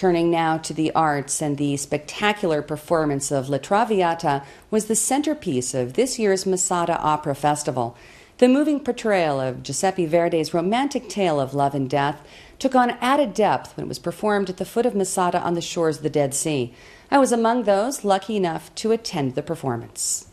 Turning now to the arts, and the spectacular performance of La Traviata was the centerpiece of this year's Masada Opera Festival. The moving portrayal of Guiseppe Verdi's romantic tale of love and death took on added depth when it was performed at the foot of Masada on the shores of the Dead Sea. I was among those lucky enough to attend the performance.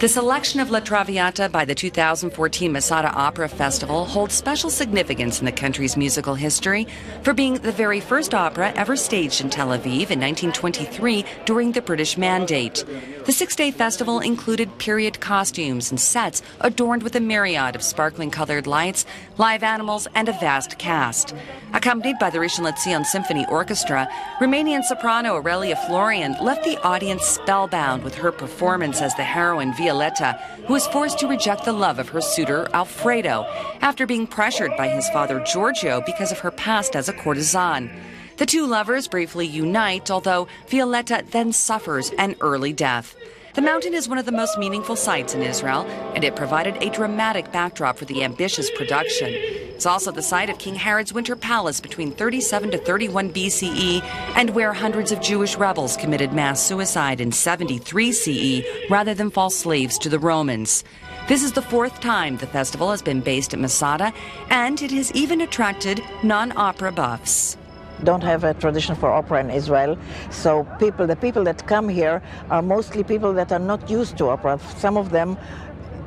The selection of La Traviata by the 2014 Masada Opera Festival holds special significance in the country's musical history for being the very first opera ever staged in Tel Aviv in 1923 during the British Mandate. The six-day festival included period costumes and sets adorned with a myriad of sparkling colored lights, live animals, and a vast cast. Accompanied by the Rishon LeZion Symphony Orchestra, Romanian soprano Aurelia Florian left the audience spellbound with her performance as the heroine Violetta, who was forced to reject the love of her suitor Alfredo after being pressured by his father Giorgio because of her past as a courtesan. The two lovers briefly unite, although Violetta then suffers an early death. The mountain is one of the most meaningful sites in Israel, and it provided a dramatic backdrop for the ambitious production. It's also the site of King Herod's winter palace between 37 to 31 BCE, and where hundreds of Jewish rebels committed mass suicide in 73 CE rather than fall slaves to the Romans. This is the fourth time the festival has been based at Masada, and it has even attracted non-opera buffs. Don't have a tradition for opera in Israel, so the people that come here are mostly people that are not used to opera. Some of them,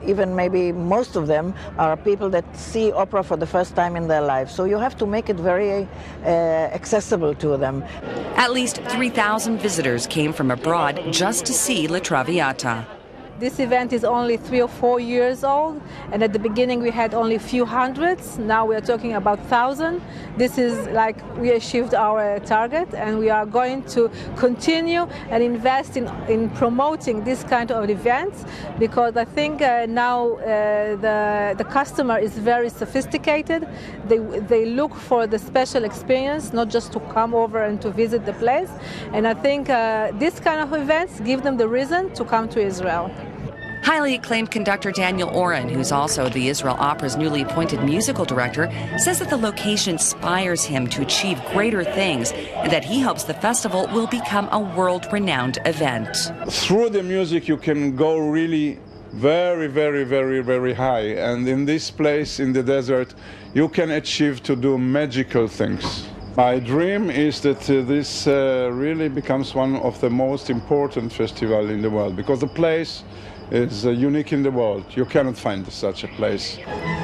even maybe most of them, are people that see opera for the first time in their life. So you have to make it very accessible to them. At least 3,000 visitors came from abroad just to see La Traviata. This event is only 3 or 4 years old, and at the beginning we had only a few hundreds. Now we are talking about 1,000. This is like we achieved our target, and we are going to continue and invest in promoting this kind of events, because I think now the customer is very sophisticated. They look for the special experience, not just to come over and to visit the place. And I think this kind of events give them the reason to come to Israel. Highly acclaimed conductor Daniel Oren, who's also the Israel Opera's newly appointed musical director, says that the location inspires him to achieve greater things and that he hopes the festival will become a world-renowned event. Through the music you can go really very, very, very, very high, and in this place in the desert you can achieve to do magical things. My dream is that this really becomes one of the most important festivals in the world, because the place is unique in the world. You cannot find such a place.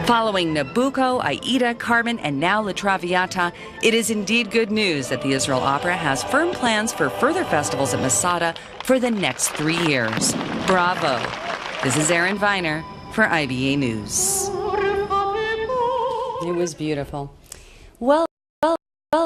Following Nabucco, Aida, Carmen, and now La Traviata, it is indeed good news that the Israel Opera has firm plans for further festivals at Masada for the next 3 years. Bravo! This is Erin Viner for IBA News. It was beautiful. Well.